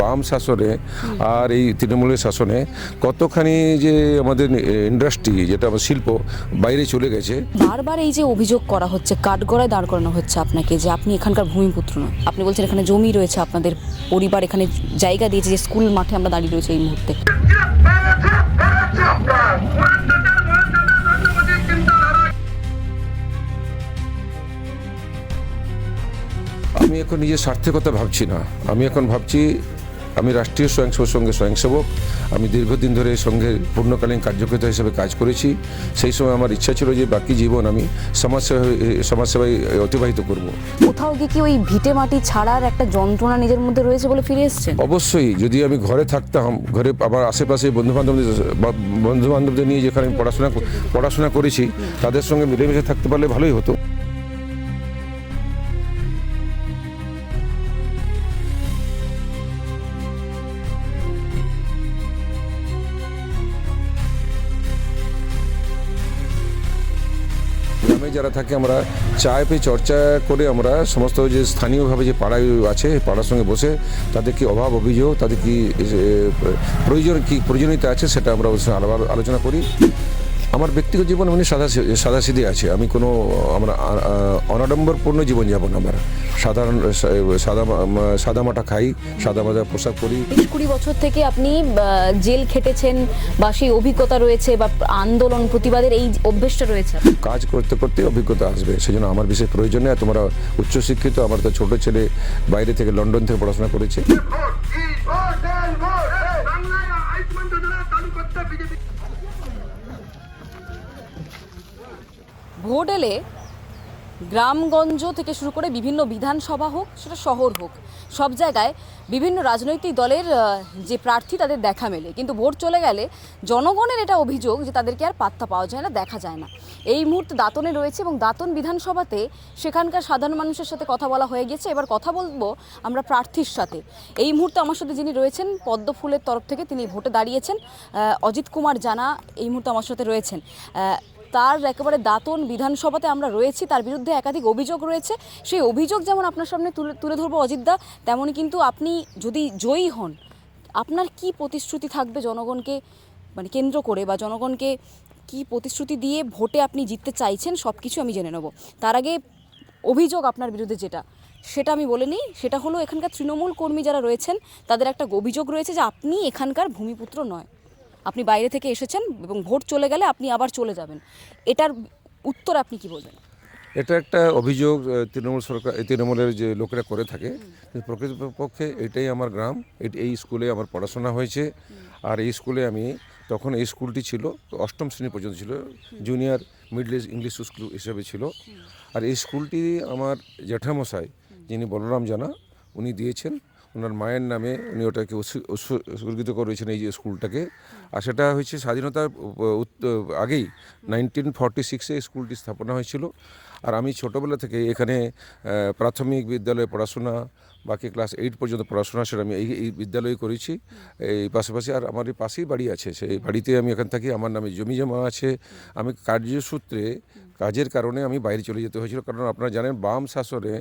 বাম শাসনে আর এই তৃণমূলের শাসনে কতখানি যে আমাদের ইন্ডাস্ট্রি যেটা আমার শিল্প বাইরে চলে গেছে। বারবার এই যে অভিযোগ করা হচ্ছে, কাঠগড়ায় দাঁড় করানো হচ্ছে আপনাকে যে আপনি এখানকার ভূমিপুত্র নয়। আপনি বলছেন এখানে জমি রয়েছে, আপনাদের পরিবার এখানে জায়গা দিয়েছে, যে স্কুল মাঠে আমরা দাঁড়িয়ে রয়েছে এই মুহূর্তে। আমি এখন নিজের স্বার্থের কথা ভাবছি না, আমি এখন ভাবছি আমি রাষ্ট্রীয় স্বয়ংসেবক সঙ্গে স্বয়ংসেবক। আমি দীর্ঘদিন ধরে সঙ্গে পূর্ণকালীন কার্যকর্তা হিসেবে কাজ করেছি। সেই সময় আমার ইচ্ছা ছিল যে বাকি জীবন আমি সমাজসেবায় অতিবাহিত করব। কোথাও গিয়ে কি ওই ভিটে মাটি ছাড়ার একটা যন্ত্রণা নিজের মধ্যে রয়েছে বলে ফিরে এসেছেন? অবশ্যই, যদি আমি ঘরে থাকতাম, ঘরে আমার আশেপাশে বন্ধুবান্ধবদের নিয়ে যেখানে আমি পড়াশোনা করেছি তাদের সঙ্গে মিলেমিশে থাকতে পারলে ভালোই হতো। গ্রামে যারা থাকে আমরা চায় পেয়ে চর্চা করে আমরা সমস্ত যে স্থানীয়ভাবে যে পাড়ায় আছে পাড়ার সঙ্গে বসে তাদের কি অভাব অভিযোগ, তাদের কি প্রয়োজনীয়তা আছে সেটা আমরা আলোচনা করি। আমার ব্যক্তিগত জীবন এমনি সাদাসিধে আছে। আমি কোনো আমরা অনাডম্বরপূর্ণ জীবনযাপন, আমার সাধারণ সাদামাটা খাই, সাদামাটা পোশাক পরি। 20 বছর থেকে আপনি জেল খেটেছেন বা সেই অভিজ্ঞতা রয়েছে বা আন্দোলন প্রতিবাদের এই অভ্যেসটা রয়েছে। কাজ করতে করতে অভিজ্ঞতা আসবে, সেজন্য আমার বিশেষ প্রয়োজন নেই। তোমরা উচ্চশিক্ষিত, আমার তো ছোট ছেলে বাইরে থেকে লন্ডন থেকে পড়াশোনা করেছে। ভোট এলে গ্রামগঞ্জ থেকে শুরু করে বিভিন্ন বিধানসভা হোক, সেটা শহর হোক, সব জায়গায় বিভিন্ন রাজনৈতিক দলের যে প্রার্থী তাদের দেখা মেলে, কিন্তু ভোট চলে গেলে জনগণের এটা অভিযোগ যে তাদেরকে আর পাত্তা পাওয়া যায় না, দেখা যায় না। এই মুহূর্তে দাঁতনে রয়েছে এবং দাঁতন বিধানসভাতে সেখানকার সাধারণ মানুষের সাথে কথা বলা হয়ে গেছে। এবার কথা বলবো আমরা প্রার্থীর সাথে। এই মুহূর্তে আমার সাথে যিনি রয়েছেন পদ্মফুলের তরফ থেকে, তিনি ভোটে দাঁড়িয়েছেন, অজিত কুমার জানা এই মুহূর্তে আমার সাথে রয়েছেন। তার একেবারে দাঁতন বিধানসভাতে আমরা রয়েছি, তার বিরুদ্ধে একাধিক অভিযোগ রয়েছে। সেই অভিযোগ যেমন আপনার সামনে তুলে ধরবো অজিতদা, তেমনই কিন্তু আপনি যদি জয়ী হন আপনার কি প্রতিশ্রুতি থাকবে জনগণকে মানে কেন্দ্র করে, বা জনগণকে কি প্রতিশ্রুতি দিয়ে ভোটে আপনি জিততে চাইছেন, সব কিছু আমি জেনে নেব। তার আগে অভিযোগ আপনার বিরুদ্ধে সেটা আমি বলে নিই। সেটা হলো এখানকার তৃণমূল কর্মী যারা রয়েছেন তাদের একটা অভিযোগ রয়েছে যে আপনি এখানকার ভূমিপুত্র নয়, আপনি বাইরে থেকে এসেছেন এবং ভোট চলে গেলে আপনি আবার চলে যাবেন। এটার উত্তর আপনি কি বলবেন? এটা একটা অভিযোগ তৃণমূলের যে লোকেরা করে থাকে। প্রকৃতপক্ষে এটাই আমার গ্রাম, এই স্কুলে আমার পড়াশোনা হয়েছে। আর এই স্কুলে আমি তখন এই স্কুলটি ছিল 8ম শ্রেণী পর্যন্ত ছিল, জুনিয়র মিডল ইংলিশ স্কুল হিসেবে ছিল। আর এই স্কুলটি আমার জ্যাঠামশাই যিনি বলরাম জানা উনি দিয়েছেন, ওনার মায়ের নামে উনি ওটাকে উৎসর্গিত করেছেন এই যে স্কুলটাকে। আর সেটা হয়েছে স্বাধীনতার আগেই 1946-এ স্কুলটি স্থাপনা হয়েছিল। আর আমি ছোটোবেলা থেকে এখানে প্রাথমিক বিদ্যালয়ে পড়াশোনা, বাকি ক্লাস 8 পর্যন্ত পড়াশোনা সেটা আমি এই বিদ্যালয়ে করেছি। এই পাশাপাশি আর আমার এই পাশেই বাড়ি আছে, সেই বাড়িতে আমি এখান থাকি। আমার নামে জমি জমা আছে। আমি কার্যসূত্রে কাজের কারণে আমি বাইরে চলে যেতে হয়েছিল, কারণ আপনারা জানেন বাম শাসনে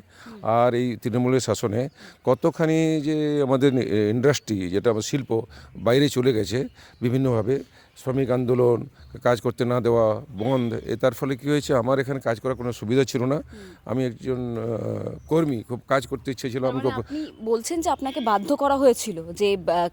আর এই তৃণমূলের শাসনে কতখানি যে আমাদের ইন্ডাস্ট্রি যেটা আমার শিল্প বাইরে চলে গেছে বিভিন্নভাবে। শ্রমিক আন্দোলন, কাজ করতে না দেওয়া, বন্ধ, তার ফলে কী হয়েছে, আমার এখানে কাজ করার কোনো সুবিধা ছিল না। আমি একজন কর্মী, খুব কাজ করতে ইচ্ছে ছিল। আপনি বলছেন যে আপনাকে বাধ্য করা হয়েছিল যে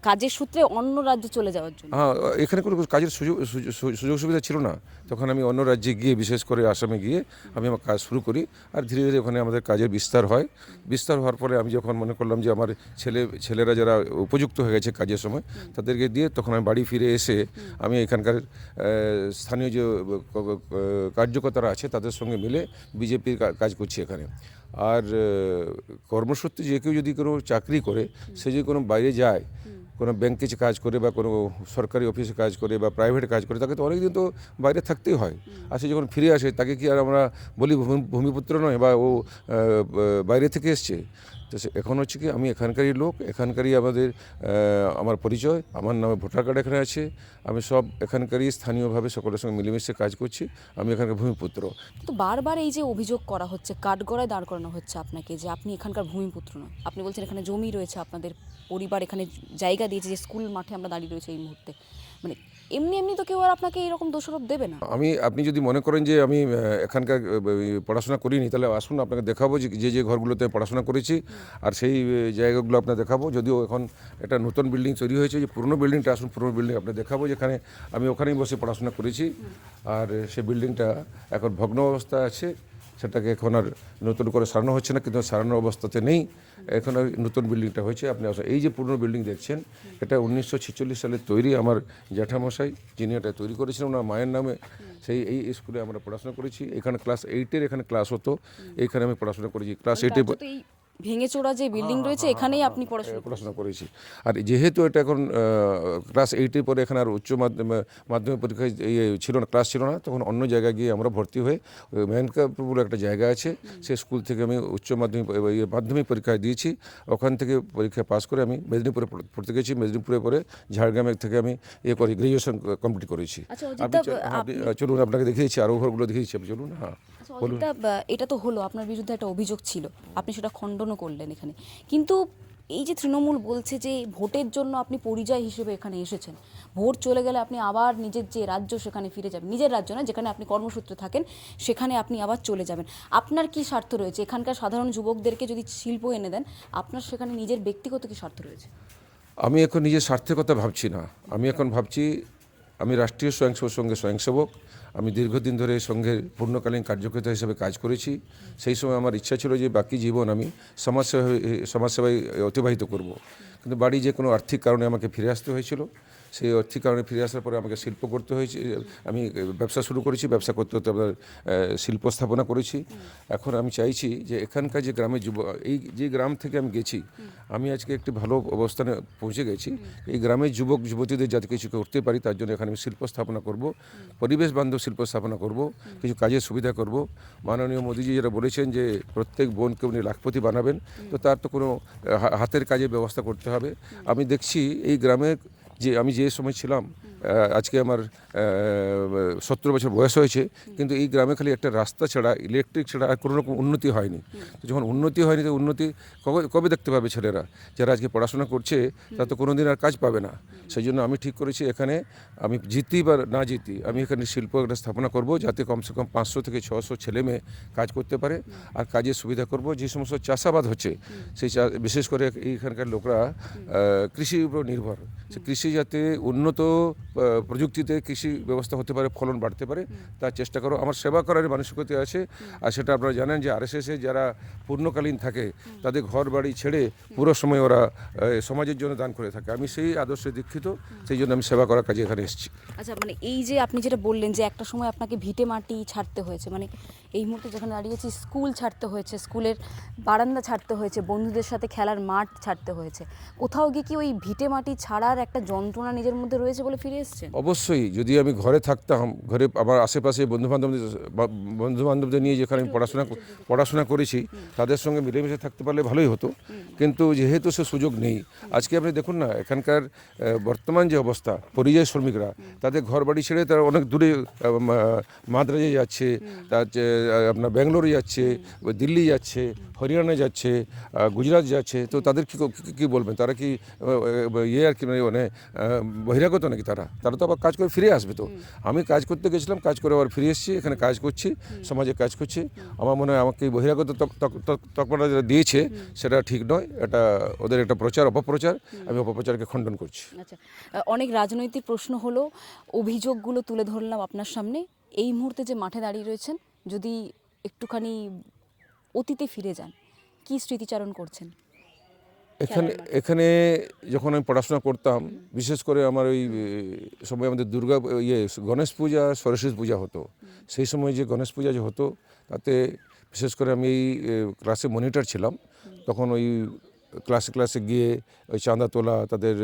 কাজের সূত্রে অন্য রাজ্যে চলে যাওয়ার জন্য? হ্যাঁ, এখানে কোনো কাজের সুযোগ সুবিধা ছিল না। তখন আমি অন্য রাজ্যে গিয়ে, বিশেষ করে আসামে গিয়ে আমি আমার কাজ শুরু করি। আর ধীরে ধীরে ওখানে আমাদের কাজের বিস্তার হয়। বিস্তার হওয়ার পরে আমি যখন মনে করলাম যে আমার ছেলেরা যারা উপযুক্ত হয়ে গেছে কাজের সময়, তাদেরকে দিয়ে তখন আমি বাড়ি ফিরে এসে আমি এখানকার স্থানীয় যে কার্যকর্তারা আছে তাদের সঙ্গে মিলে বিজেপির কাজ করছি এখানে। আর কর্মসূত্রে যে কেউ যদি কোনো চাকরি করে, সে যদি কোনো বাইরে যায়, কোনো ব্যাংকে কাজ করে বা কোনো সরকারি অফিসে কাজ করে বা প্রাইভেটে কাজ করে, তাকে তো অনেকদিন তো বাইরে থাকতেই হয়। আর সে যখন ফিরে আসে তাকে কি আর আমরা বলি ভূমিপুত্র নয় বা ও বাইরে থেকে এসছে? তো এখন হচ্ছে কি আমি এখানকারই লোক, এখানকারই আমার পরিচয়, আমার নামে ভোটার কার্ড এখানে আছে, আমি সব এখানকারই স্থানীয়ভাবে সকলের সঙ্গে মিলেমিশে কাজ করছি, আমি এখানকার ভূমিপুত্র। কিন্তু বারবার এই যে অভিযোগ করা হচ্ছে, কাঠগড়ায় দাঁড় করানো হচ্ছে আপনাকে যে আপনি এখানকার ভূমিপুত্র নয়। আপনি বলছেন এখানে জমি রয়েছে, আপনাদের পরিবার এখানে জায়গা দিয়েছে, যে স্কুল মাঠে আমরা দাঁড়িয়ে রয়েছে এই মুহূর্তে। মানে এমনি এমনি তো কেউ আর আপনাকে এরকম দোষারোপ দেবে না। আপনি যদি মনে করেন যে আমি এখানকার পড়াশোনা করিনি, তাহলে আসুন আপনাকে দেখাবো যে ঘরগুলোতে আমি পড়াশোনা করেছি, আর সেই জায়গাগুলো আপনাকে দেখাবো। যদিও এখন একটা নতুন বিল্ডিং তৈরি হয়েছে, যে পুরনো বিল্ডিংটা, আসুন পুরনো বিল্ডিং আপনাকে দেখাবো, যেখানে আমি ওখানেই বসে পড়াশোনা করেছি। আর সেই বিল্ডিংটা এখন ভগ্ন অবস্থায় আছে, সেটাকে এখন আর নতুন করে সারানো হচ্ছে না, কিন্তু সারানোর অবস্থাতে নেই, এখন আর নতুন বিল্ডিংটা হয়েছে। আপনি আসুন, এই যে পুরনো বিল্ডিং দেখছেন, এটা 1946 সালে তৈরি। আমার জ্যাঠামশাই যিনি এটা তৈরি করেছিলেন ওনার মায়ের নামে, এই স্কুলে আমরা পড়াশোনা করেছি। এখানে ক্লাস 8-এর এখানে ক্লাস হতো, এইখানে আমি পড়াশোনা করেছি ক্লাস 8-এ। এই ভেঙে চোরা যে বিল্ডিং রয়েছে এখানেই আপনি পড়াশোনা করেছি। আর যেহেতু এটা এখন ক্লাস 8-এর পরে এখানে আর উচ্চ মাধ্যমিক পরীক্ষায় ছিল না, ক্লাস ছিল না, তখন অন্য জায়গায় গিয়ে আমরা ভর্তি হয়ে মেনকাপুর বলে একটা জায়গা আছে, সেই স্কুল থেকে আমি উচ্চ মাধ্যমিক পরীক্ষায় দিয়েছি। ওখান থেকে পরীক্ষা পাস করে আমি মেদিনীপুরে পড়তে গেছি। মেদিনীপুরে পরে ঝাড়গ্রামে থেকে আমি গ্র্যাজুয়েশন কমপ্লিট করেছি। চলুন আপনাকে দেখিয়েছি, আরও ঘরগুলো দেখিয়েছি, আপনি চলুন। হ্যাঁ, এটা তো হলো, আপনার বিরুদ্ধে একটা অভিযোগ ছিল, আপনি সেটা খণ্ডনও করলেন এখানে। কিন্তু এই যে তৃণমূল বলছে যে ভোটের জন্য আপনি পরিযায়ী হিসেবে এখানে এসেছেন, ভোট চলে গেলে আপনি আবার নিজের যে রাজ্য সেখানে ফিরে যাবেন, নিজের রাজ্য না, যেখানে আপনি কর্মসূত্রে থাকেন সেখানে আপনি আবার চলে যাবেন। আপনার কি স্বার্থ রয়েছে? এখানকার সাধারণ যুবকদেরকে যদি শিল্প এনে দেন, আপনার সেখানে নিজের ব্যক্তিগত কি স্বার্থ রয়েছে? আমি এখন নিজের স্বার্থের কথা ভাবছি না, আমি এখন ভাবছি আমি রাষ্ট্রীয় স্বয়ংসেবক সংঘের স্বয়ংসেবক। আমি দীর্ঘদিন ধরে সংঘের পূর্ণকালীন কার্যকর্তা হিসেবে কাজ করেছি। সেই সময় আমার ইচ্ছা ছিল যে বাকি জীবন আমি সমাজসেবায় অতিবাহিত করব, কিন্তু বাড়ি যে কোনো আর্থিক কারণে আমাকে ফিরে আসতে হয়েছিল। সেই আর্থিক কারণে ফিরে আসার পরে আমাকে শিল্প করতে হয়েছে, আমি ব্যবসা শুরু করেছি, ব্যবসা করতে করতে আবার শিল্প স্থাপনা করেছি। এখন আমি চাইছি যে এখানকার যে গ্রামের এই যে গ্রাম থেকে আমি গেছি, আমি আজকে একটি ভালো অবস্থানে পৌঁছে গেছি। এই গ্রামের যুবক যুবতীদের যাতে কিছু করতে পারি, তার জন্য এখানে আমি শিল্প স্থাপনা করব, পরিবেশ বান্ধব শিল্প স্থাপনা করব, কিছু কাজের সুবিধা করব। মাননীয় মোদীজি যেটা বলেছেন যে প্রত্যেক বোনকে উনি লাখপতি বানাবেন, তো তার তো কোনো হাতের কাজের ব্যবস্থা করতে হবে। আমি দেখছি এই গ্রামের আমি যে সময় ছিলাম, আজকে আমার 70 বছর বয়স হয়েছে, কিন্তু এই গ্রামে খালি একটা রাস্তা ছাড়া, ইলেকট্রিক ছাড়া আর কোনো রকম উন্নতি হয়নি। তো যখন উন্নতি হয়নি, তো উন্নতি কবে দেখতে পাবে ছেলেরা যারা আজকে পড়াশোনা করছে, তা তো কোনো দিন আর কাজ পাবে না। সেই জন্য আমি ঠিক করেছি এখানে আমি জিতি বা না জিতি, আমি এখানে শিল্প একটা স্থাপনা করব, যাতে কমসে কম 500 থেকে 600 ছেলে মেয়ে কাজ করতে পারে। আর কাজের সুবিধা করব। যে সমস্ত চাষাবাদ হচ্ছে, সেই বিশেষ করে এইখানকার লোকরা কৃষির উপর নির্ভর, সে কৃষি যাতে উন্নত প্রযুক্তিতে কৃষি ব্যবস্থা হতে পারে, ফলন বাড়তে পারে, তার চেষ্টা করো। আমার সেবা করার মানসিকতা আছে। আর সেটা আপনারা জানেন যে RSS-এ যারা পূর্ণকালীন থাকে, তাদের ঘর বাড়ি ছেড়ে পুরো সময় ওরা সমাজের জন্য দান করে থাকে। আমি সেই আদর্শে দীক্ষিত, সেই জন্য আমি সেবা করার কাজে এখানে এসেছি। আচ্ছা, মানে এই যে আপনি যেটা বললেন যে একটা সময় আপনাকে ভিটে মাটি ছাড়তে হয়েছে, মানে এই মুহূর্তে যেখানে দাঁড়িয়েছি স্কুল ছাড়তে হয়েছে, স্কুলের বারান্দা ছাড়তে হয়েছে, বন্ধুদের সাথে খেলার মাঠ ছাড়তে হয়েছে, কোথাও গিয়ে কি ওই ভিটে মাটি ছাড়ার একটা যন্ত্রণা নিজের মধ্যে রয়েছে বলে ফিরে এসেছেন? অবশ্যই। যদি আমি ঘরে থাকতাম, ঘরে আমার আশেপাশে বন্ধুবান্ধবদের নিয়ে যেখানে আমি পড়াশোনা করেছি, তাদের সঙ্গে মিলেমিশে থাকতে পারলে ভালোই হতো, কিন্তু যেহেতু সে সুযোগ নেই। আজকে আপনি দেখুন না, এখানকার বর্তমান যে অবস্থা, পরিযায়ী শ্রমিকরা তাদের ঘর বাড়ি ছেড়ে তারা অনেক দূরে মাদ্রাজে যাচ্ছে, তার আপনার ব্যাঙ্গালোরে যাচ্ছে, দিল্লি যাচ্ছে, হরিয়ানা যাচ্ছে, গুজরাট যাচ্ছে। তো তাদের কী বলবেন, তারা কি আর কি মানে বহিরাগত নাকি? তারা তো আবার কাজ করে ফিরে আসবে। তো আমি কাজ করতে গেছিলাম, কাজ করে আবার ফিরে এসেছি, এখানে কাজ করছি, সমাজে কাজ করছি। আমার মনে হয় আমাকে বহিরাগত তকমাটা যেটা দিয়েছে সেটা ঠিক নয়, এটা ওদের একটা অপপ্রচার। আমি অপপ্রচারকে খণ্ডন করছি। আচ্ছা, অনেক রাজনৈতিক প্রশ্ন হলো, অভিযোগগুলো তুলে ধরলাম আপনার সামনে। এই মুহূর্তে যে মাঠে দাঁড়িয়ে রয়েছেন, যদি একটুখানি অতীতে ফিরে যান, কি স্মৃতিচারণ করছেন? এখানে যখন আমি পড়াশোনা করতাম, বিশেষ করে আমার ওই সময় আমাদের গণেশ পূজা, সরস্বতী পূজা হতো। সেই সময় যে গণেশ পূজা যে হতো, তাতে বিশেষ করে আমি এই ক্লাসে মনিটর ছিলাম, তখন ওই ক্লাসে ক্লাসে গিয়ে ওই চাঁদা তোলা, তাদের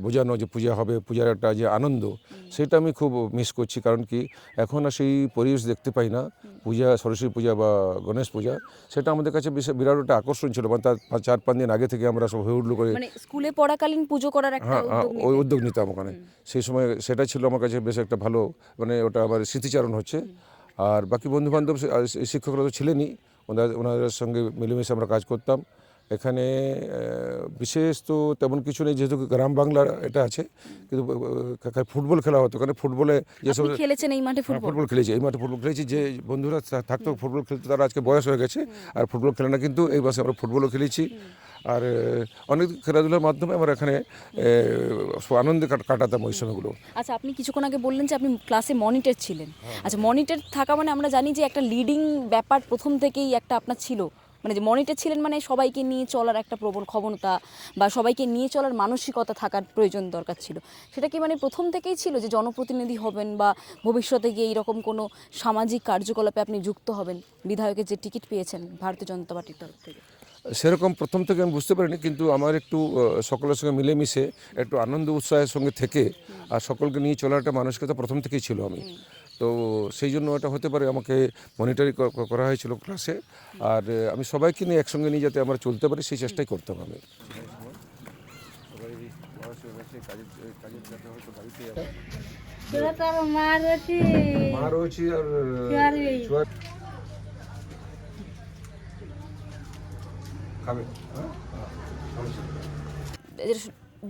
বোঝানো যে পূজা হবে, পূজার একটা যে আনন্দ, সেটা আমি খুব মিস করছি। কারণ কি এখন আর সেই পরিবেশ দেখতে পাই না। পূজা, সরস্বতী পূজা বা গণেশ পূজা, সেটা আমাদের কাছে বিরাট একটা আকর্ষণ ছিল। মানে তার 4-5 দিন আগে থেকে আমরা সব হয়ে উঠলো করে মানে স্কুলে পড়াকালীন পুজো করার একটা হ্যাঁ উদ্যোগ ওই নিতেন। উদ্যোগ নিতাম ওখানে। সেই সময় সেটা ছিল আমার কাছে বেশ একটা ভালো, মানে ওটা আমার স্মৃতিচারণ হচ্ছে। আর বাকি বন্ধুবান্ধব শিক্ষকরা তো ছিলেনই, ওনাদের সঙ্গে মিলেমিশে আমরা কাজ করতাম। এখানে বিশেষ তো তেমন কিছু নেই, যেহেতু গ্রাম বাংলার এটা আছে। কিন্তু ফুটবল খেলা হতো, কারণ ফুটবলে যেসব আপনি খেলেছেন এই মাঠে ফুটবল? ফুটবল খেলেছি, এই মাঠে ফুটবল খেলেছি। যে বন্ধুরা থাকতো ফুটবল খেলতে, তারা আজকে বয়স হয়ে গেছে আর ফুটবল খেলে না, কিন্তু এই বয়সে আমরা ফুটবলও খেলেছি। আর অনেক খেলাধুলার মাধ্যমে আমরা এখানে আনন্দে কাটাতাম ওই সময়গুলো। আচ্ছা, আপনি কিছুক্ষণ আগে বললেন যে আপনি ক্লাসে মনিটর ছিলেন। আচ্ছা, মনিটর থাকা মানে আমরা জানি যে একটা লিডিং ব্যাপার প্রথম থেকেই একটা আপনার ছিল, মানে যে মনিটর ছিলেন মানে সবাইকে নিয়ে চলার একটা প্রবল ক্ষমতা বা সবাইকে নিয়ে চলার মানসিকতা থাকার প্রয়োজন দরকার ছিল। সেটা কি মানে প্রথম থেকেই ছিল যে জনপ্রতিনিধি হবেন বা ভবিষ্যতে গিয়ে এইরকম কোনো সামাজিক কার্যকলাপে আপনি যুক্ত হবেন? বিধায়কের যে টিকিট পেয়েছেন ভারতীয় জনতা পার্টির তরফ থেকে। সেরকম প্রথম থেকে আমি বুঝতে পারিনি, কিন্তু আমার একটু সকলের সঙ্গে মিলেমিশে একটু আনন্দ উৎসাহের সঙ্গে থেকে আর সকলকে নিয়ে চলার একটা মানসিকতা প্রথম থেকেই ছিল আমি। তো সেই জন্য এটা হতে পারে আমাকে মনিটরি করা হয়েছিল ক্লাসে। আর আমি সবাইকে নিয়ে একসঙ্গে নিয়ে যাতে আমরা চলতে পারি, সেই চেষ্টাই করতাম আমি। তোরা তার মা রয়েছি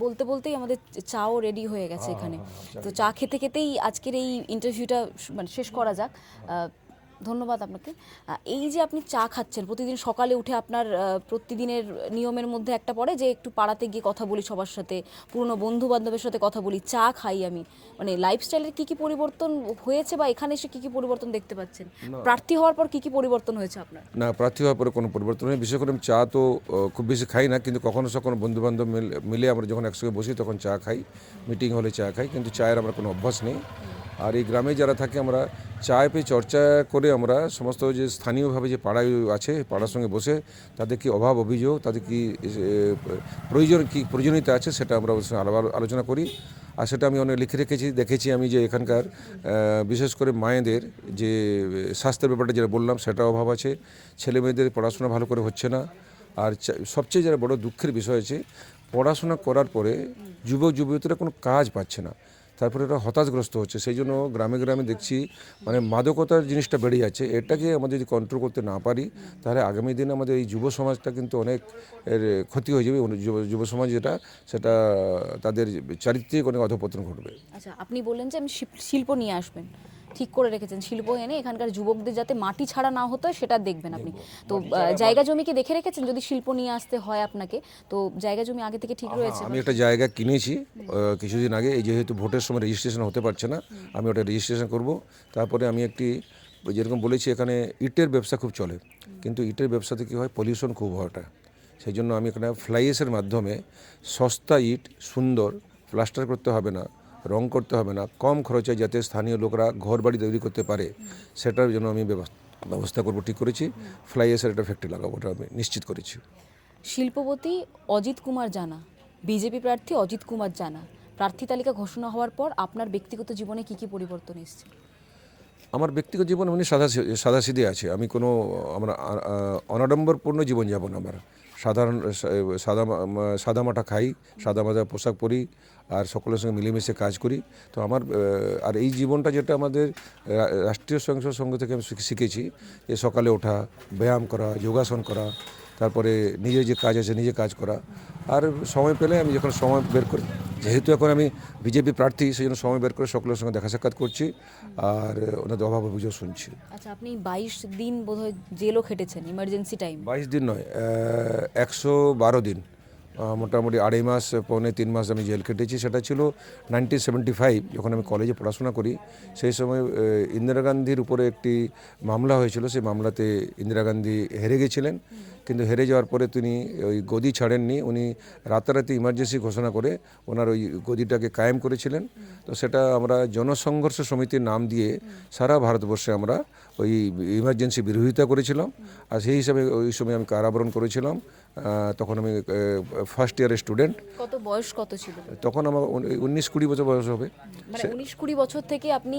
বলতে বলতেই আমাদের চাও রেডি হয়ে গেছে এখানে। তো চা খেতে খেতেই আজকের এই ইন্টারভিউটা মানে শেষ করা যাক। ধন্যবাদ আপনাকে। এই যে আপনি চা খাচ্ছেন প্রতিদিন সকালে উঠে, আপনার প্রতিদিনের নিয়মের মধ্যে একটা পড়ে যে একটু পাড়াতে গিয়ে কথা বলি সবার সাথে, পুরনো বন্ধু বান্ধবের সাথে কথা বলি, চা খাই আমি, মানে লাইফস্টাইলের কী কী পরিবর্তন হয়েছে বা এখানে এসে কী কী পরিবর্তন দেখতে পাচ্ছেন? প্রার্থী হওয়ার পর কী কী পরিবর্তন হয়েছে আপনার? না, প্রার্থী হওয়ার পরে কোনো পরিবর্তন নেই। বিশেষ করে আমি চা তো খুব বেশি খাই না, কিন্তু কখনো কখনো বন্ধুবান্ধব মিলে আমরা যখন একসঙ্গে বসি তখন চা খাই, মিটিং হলে চা খাই, কিন্তু চায়ের আমার কোনো অভ্যাস নেই। আর এই গ্রামে যারা থাকে আমরা চায় পেয়ে চর্চা করে আমরা সমস্ত যে স্থানীয়ভাবে যে পাড়ায় আছে, পাড়ার সঙ্গে বসে তাদের কি অভাব অভিযোগ, তাদের কি প্রয়োজনীয়তা আছে, সেটা আমরা আলোচনা করি। আর সেটা আমি অনেক লিখে রেখেছি, দেখেছি আমি যে এখানকার বিশেষ করে মায়েদের যে স্বাস্থ্যের ব্যাপারটা যেটা বললাম, সেটা অভাব আছে, ছেলে মেয়েদের পড়াশোনা ভালো করে হচ্ছে না। আর সবচেয়ে যারা বড় দুঃখের বিষয় আছে, পড়াশোনা করার পরে যুবক যুবতীরা কোনো কাজ পাচ্ছে না, তারপরে ওরা হতাশগ্রস্ত হচ্ছে। সেই জন্য গ্রামে গ্রামে দেখছি মানে মাদকতার জিনিসটা বেড়ে যাচ্ছে। এটাকে আমাদের যদি কন্ট্রোল করতে না পারি, তাহলে আগামী দিনে আমাদের এই যুব সমাজটা কিন্তু অনেক এর ক্ষতি হয়ে যাবে। যুব সমাজ যেটা, সেটা তাদের চারিত্রিক অনেক অধঃপতন ঘটবে। আচ্ছা, আপনি বললেন যে আমি শিল্প নিয়ে আসবেন, ঠিক করে রেখেছেন শিল্প এনে এখানকার যুবকদের যাতে মাটি ছাড়া না হতো সেটা দেখবেন আপনি। তো জায়গা জমি কি দেখে রেখেছেন যদি শিল্প নিয়ে আসতে হয় আপনাকে? তো জায়গা জমি আগে থেকে ঠিক রয়েছে? আমি একটা জায়গা কিনেছি কিছুদিন আগে, এই যেহেতু ভোটের সময় রেজিস্ট্রেশন হতে পারছে না, আমি ওটা রেজিস্ট্রেশন করব। তারপরে আমি একটি, যেরকম বলেছি, এখানে ইটের ব্যবসা খুব চলে, কিন্তু ইটের ব্যবসাতে কী হয়, পলিউশন খুব হয় ওটা। সেই জন্য আমি এখানে ফ্লাইএসের মাধ্যমে সস্তা ইট, সুন্দর, প্লাস্টার করতে হবে না, রং করতে হবে না, কম খরচে যাতে স্থানীয় লোকরা ঘর বাড়ি তৈরি করতে পারে, সেটার জন্য আমি ব্যবস্থা করব, ঠিক করেছি। ফ্লাইএসের একটা ফ্যাক্টরি লাগাবো, ওটা আমি নিশ্চিত করেছি। শিল্পপতি অজিত কুমার জানা, বিজেপি প্রার্থী অজিত কুমার জানা, প্রার্থী তালিকা ঘোষণা হওয়ার পর আপনার ব্যক্তিগত জীবনে কি কি পরিবর্তন এসেছে? আমার ব্যক্তিগত জীবন এমনি সাদাসিধে আছে। আমি কোনো আমরা অনাডম্বরপূর্ণ জীবনযাপন আমার, সাধারণ সাদামাটা খাই, সাদামাটা পোশাক পরি, আর সকলের সঙ্গে মিলেমিশে কাজ করি। তো আমার আর এই জীবনটা যেটা আমাদের রাষ্ট্রীয় স্বয়ংসেবক সংঘ থেকে আমি শিখেছি, যে সকালে ওঠা, ব্যায়াম করা, যোগাসন করা, তারপরে নিজের যে কাজ আছে নিজে কাজ করা। আর সময় পেলে আমি যখন সময় বের করি, যেহেতু এখন আমি বিজেপি প্রার্থী, সেই জন্য সময় বের করে সকলের সঙ্গে দেখা সাক্ষাৎ করছি আর ওনাদের অভাব অভিযোগ শুনছি। আচ্ছা, আপনি 22 দিন বোধহয় জেলও খেটেছেন, ইমার্জেন্সি টাইম। 22 দিন নয়, 112 দিন, মোটামুটি 2.5 মাস, পৌনে 3 মাস আমি জেল কেটেছি। সেটা ছিল 1975, যখন আমি কলেজে পড়াশোনা করি। সেই সময় ইন্দিরা গান্ধীর উপরে একটি মামলা হয়েছিল, সেই মামলাতে ইন্দিরা গান্ধী হেরে গেছিলেন। কিন্তু হেরে যাওয়ার পরে তিনি ওই গদি ছাড়েননি, উনি রাতারাতি ইমার্জেন্সি ঘোষণা করে ওনার ওই গদিটাকে কায়েম করেছিলেন। তো সেটা আমরা জনসংঘর্ষ সমিতির নাম দিয়ে সারা ভারতবর্ষে আমরা ওই ইমার্জেন্সি বিরোধিতা করেছিলাম। আর সেই হিসাবে ওই সময় আমি কারাবরণ করেছিলাম। তখন আমি ফার্স্ট ইয়ারের স্টুডেন্ট। কত বয়স কত ছিল? তখন আমার 19-20 বছর বয়স হবে। মানে 19-20 বছর থেকে আপনি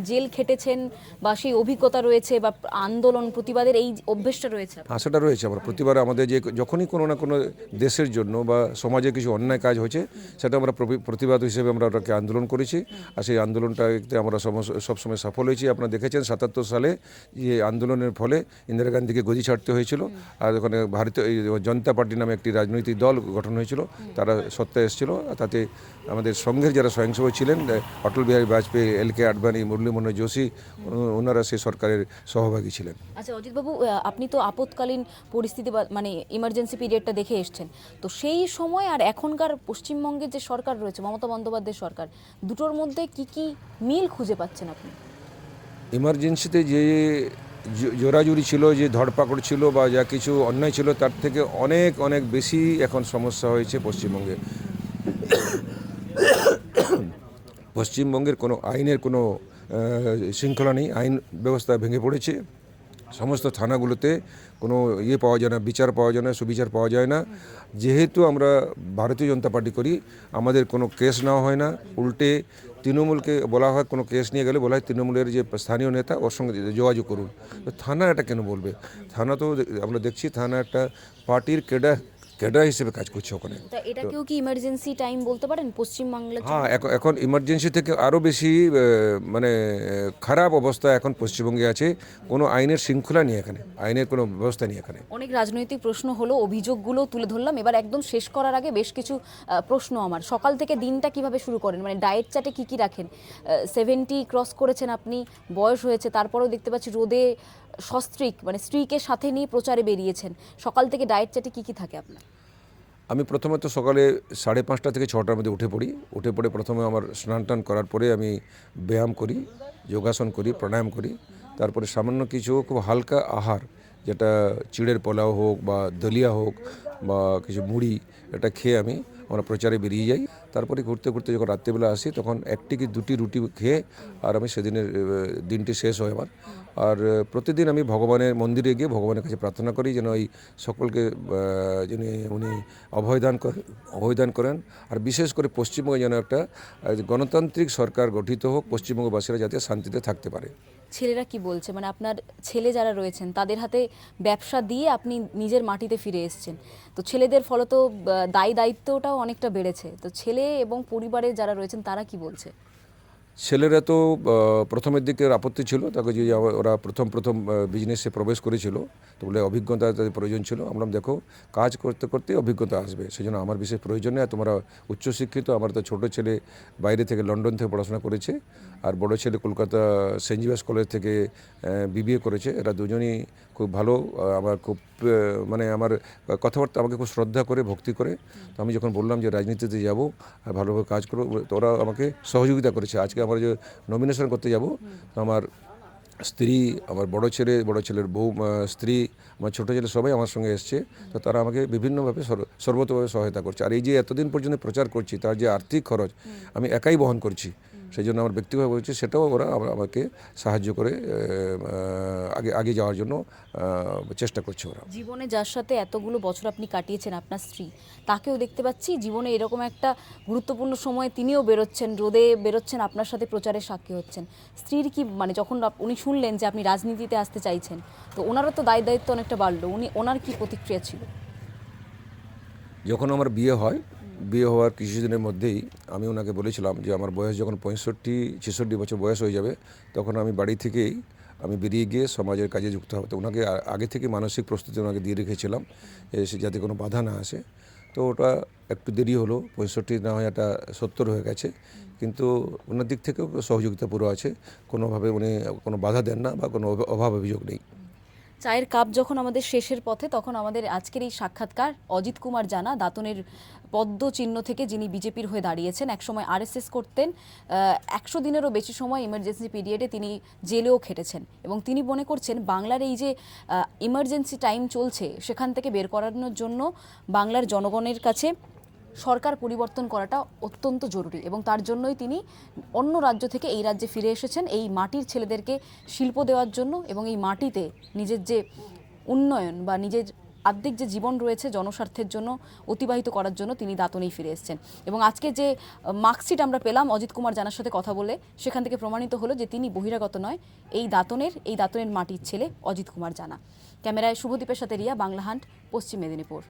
জেল খেটেছেন বা সেই অভিজ্ঞতা রয়েছে বা আন্দোলন প্রতিবাদের এই অভ্যেসটা রয়েছে আপনার? হ্যাঁ, সেটা রয়েছে। আমরা প্রতিবার আমাদের যে যখনই কোনো না কোনো দেশের জন্য বা সমাজে কিছু অন্যায় কাজ হয়েছে সেটা আমরা প্রতিবাদ হিসেবে আমরা ওটাকে আন্দোলন করেছি। আর সেই আন্দোলনটাতে আমরা সবসময় সফল হয়েছি। আপনারা দেখেছেন 77 সালে যে আন্দোলনের ফলে ইন্দিরা গান্ধীকে গদি ছাড়তে হয়েছিল। আর ওখানে ভারতীয় জনতা পার্টি নামে একটি রাজনৈতিক দল গঠন হয়েছিল, তারা সত্তা এসেছিল। তাতে আমাদের সঙ্ঘের যারা স্বয়ংসেবক ছিলেন, অটল বিহারী বাজপেয়ী, LK আডবাণী, মুরলী মনোহর যোশী, ওনারা সেই সরকারের সহভাগী ছিলেন। আচ্ছা অজিতবাবু, আপনি তো আপৎকালীন পরিস্থিতি বা মানে ইমার্জেন্সি পিরিয়ডটা দেখে এসছেন, তো সেই সময় আর এখনকার পশ্চিমবঙ্গের যে সরকার রয়েছে, মমতা বন্দ্যোপাধ্যায়ের সরকার, দুটোর মধ্যে কি কি মিল খুঁজে পাচ্ছেন আপনি? ইমার্জেন্সিতে যে জোরাজুরি ছিল, যে ধরপাকড় ছিল বা যা কিছু অন্যায় ছিল, তার থেকে অনেক অনেক বেশি এখন সমস্যা হয়েছে পশ্চিমবঙ্গে। পশ্চিমবঙ্গের কোনো আইনের কোনো শৃঙ্খলা নেই, আইন ব্যবস্থা ভেঙে পড়েছে। সমস্ত থানাগুলোতে কোনো পাওয়া যায় না, বিচার পাওয়া যায় না, সুবিচার পাওয়া যায় না। যেহেতু আমরা ভারতীয় জনতা পার্টি করি, আমাদের কোনো কেস নেওয়া হয় না। উল্টে তৃণমূলকে বলা হয়, কোনো কেস নিয়ে গেলে বলা হয় তৃণমূলের যে স্থানীয় নেতা ওর সঙ্গে যোগাযোগ করুন। তো থানা এটা কেন বলবে? থানা তো আমরা দেখছি থানা একটা পার্টির ক্যাডার হিসেবে কাজ করছে ওখানে। তা এটাকেও কি ইমার্জেন্সি টাইম বলতে পারেন পশ্চিমবাংলার? হ্যাঁ, এখন ইমার্জেন্সি থেকে আরও বেশি মানে খারাপ অবস্থা এখন পশ্চিমবঙ্গে আছে। কোনো আইনের শৃঙ্খলা নেই এখানে, আইনের কোনো ব্যবস্থা নেই এখানে। অনেক রাজনৈতিক প্রশ্ন হলো, অভিযোগগুলো তুলে ধরলাম। এবার একদম শেষ করার আগে বেশ কিছু প্রশ্ন আমার। সকাল থেকে দিনটা কিভাবে শুরু করেন? মানে ডায়েট চার্টে কি কি রাখেন? 70 ক্রস করেছেন আপনি, বয়স হয়েছে, তারপরেও দেখতে পাচ্ছি রোদে সস্ত্রীক মানে স্ত্রীকে সাথে নিয়ে প্রচারে বেরিয়েছেন। সকাল থেকে ডায়েট চার্টে কি কি থাকে আপনার? আমি প্রথমে তো সকালে 5:30 থেকে 6টার মধ্যে উঠে পড়ে প্রথমে আমার স্নান টান করার পরে আমি ব্যায়াম করি, যোগাসন করি, প্রাণায়াম করি। তারপরে সামান্য কিছু খুব হালকা আহার, যেটা চিড়ের পোলাও হোক বা দলিয়া হোক বা কিছু মুড়ি, এটা খেয়ে আমরা প্রচারে বেরিয়ে যাই। তারপরে ঘুরতে ঘুরতে যখন রাত্রিবেলা আসি তখন 1টি কি 2টি রুটি খেয়ে আর আমি সেদিনের দিনটি শেষ হয় আমার। আর প্রতিদিন আমি ভগবানের মন্দিরে গিয়ে ভগবানের কাছে প্রার্থনা করি যেন এই সকলকে যিনি উনি অভয়দান করেন। আর বিশেষ করে পশ্চিমবঙ্গে যেন একটা গণতান্ত্রিক সরকার গঠিত হোক, পশ্চিমবঙ্গবাসীরা যাতে শান্তিতে থাকতে পারে। ছেলেরা কি বলছে? মানে আপনার ছেলে যারা রয়েছেন তাদের হাতে ব্যবসা দিয়ে আপনি নিজের মাটিতে ফিরে এসেছেন, তো ছেলেদের ফলত দায়িত্বটাও অনেকটা বেড়েছে। তো ছেলে এবং পরিবারের যারা রয়েছেন তারা কি বলছে? ছেলেরা তো প্রথমের দিকে আপত্তি ছিল, তাকে যে ওরা প্রথম বিজনেসে প্রবেশ করেছিল, তো বলে অভিজ্ঞতা তাদের প্রয়োজন ছিল। আমরা দেখো কাজ করতে করতে অভিজ্ঞতা আসবে, সেই জন্য আমার বিশেষ প্রয়োজন নেই। তোমরা উচ্চশিক্ষিত, আমার তো ছোটো ছেলে বাইরে থেকে লন্ডন থেকে পড়াশোনা করেছে, আর বড় ছেলে কলকাতা সেন্ট জেভিয়ার্স কলেজ থেকে BBA করেছে। এরা দুজনই খুব ভালো, আমার খুব মানে আমার কথাবার্তা আমাকে খুব শ্রদ্ধা করে, ভক্তি করে। তো আমি যখন বললাম যে রাজনীতিতে যাব আর ভালোভাবে কাজ করবো, তো ওরা আমাকে সহযোগিতা করেছে। আজকে আমরা যে নমিনেশন করতে যাব, তো আমার স্ত্রী, আমার বড় ছেলের বউ, স্ত্রী, আমার ছোটো ছেলে সবাই আমার সঙ্গে এসছে। তো তারা আমাকে বিভিন্নভাবে সর্বতভাবে সহায়তা করছে। আর এই যে এতদিন পর্যন্ত প্রচার করছি, তার যে আর্থিক খরচ আমি একাই বহন করছি, সেই জন্য আমার ব্যক্তিগত বলছি, সেটাও ওরা আমাকে সাহায্য করে আগে যাওয়ার জন্য চেষ্টা করছে ওরা। জীবনে যার সাথে এতগুলো বছর আপনি কাটিয়েছেন, আপনার স্ত্রী, তাকেও দেখতে পাচ্ছি জীবনে এরকম একটা গুরুত্বপূর্ণ সময় তিনিও বেরোচ্ছেন, রোদে বেরোচ্ছেন, আপনার সাথে প্রচারের সাক্ষী হচ্ছেন। স্ত্রীর কি মানে যখন উনি শুনলেন যে আপনি রাজনীতিতে আসতে চাইছেন, তো ওনারও তো দায়িত্ব অনেকটা বাড়লো, ওনার কি প্রতিক্রিয়া ছিল? যখন আমার বিয়ে হওয়ার কিছুদিনের মধ্যেই আমি ওনাকে বলেছিলাম যে আমার বয়স যখন 65-66 বছর বয়স হয়ে যাবে, তখন আমি বাড়ি থেকেই আমি বেরিয়ে গিয়ে সমাজের কাজে যুক্ত হব। তো ওনাকে আগে থেকে মানসিক প্রস্তুতি ওনাকে দিয়ে রেখেছিলাম যাতে কোনো বাধা না আসে। তো ওটা একটু দেরি হলো, 65 না হয় এটা 70 হয়ে গেছে, কিন্তু ওনার দিক থেকেও সহযোগিতা পুরো আছে। কোনোভাবে উনি কোনো বাধা দেন না বা কোনো অভাব অভিযোগ নেই। চায়ের কাপ যখন আমাদের শেষের পথে, তখন আমাদের আজকের এই সাক্ষাৎকার অজিত কুমার জানা, দাঁতনের পদ্ম চিহ্ন থেকে, যিনি বিজেপির হয়ে দাঁড়িয়েছেন, একসময় আরএসএস করতেন, 100 দিনেরও বেশি সময় ইমার্জেন্সি পিরিয়ডে তিনি জেলেও খেটেছেন, এবং তিনি মনে করছেন বাংলার এই যে ইমার্জেন্সি টাইম চলছে সেখান থেকে বের করানোর জন্য বাংলার জনগণের কাছে সরকার পরিবর্তন করাটা অত্যন্ত জরুরি, এবং তার জন্যই তিনি অন্য রাজ্য থেকে এই রাজ্যে ফিরে এসেছেন এই মাটির ছেলেদেরকে শিল্প দেওয়ার জন্য, এবং এই মাটিতে নিজের যে উন্নয়ন বা নিজের আর্থিক যে জীবন রয়েছে জনস্বার্থের জন্য অতিবাহিত করার জন্য তিনি দাঁতনেই ফিরে এসেছেন। এবং আজকে যে মার্কশিট আমরা পেলাম অজিত কুমার জানার সাথে কথা বলে, সেখান থেকে প্রমাণিত হলো যে তিনি বহিরাগত নয়, এই দাঁতনের মাটির ছেলে অজিত কুমার জানা। ক্যামেরায় শুভদীপের সাথে রিয়া, বাংলা হান্ট, পশ্চিম মেদিনীপুর।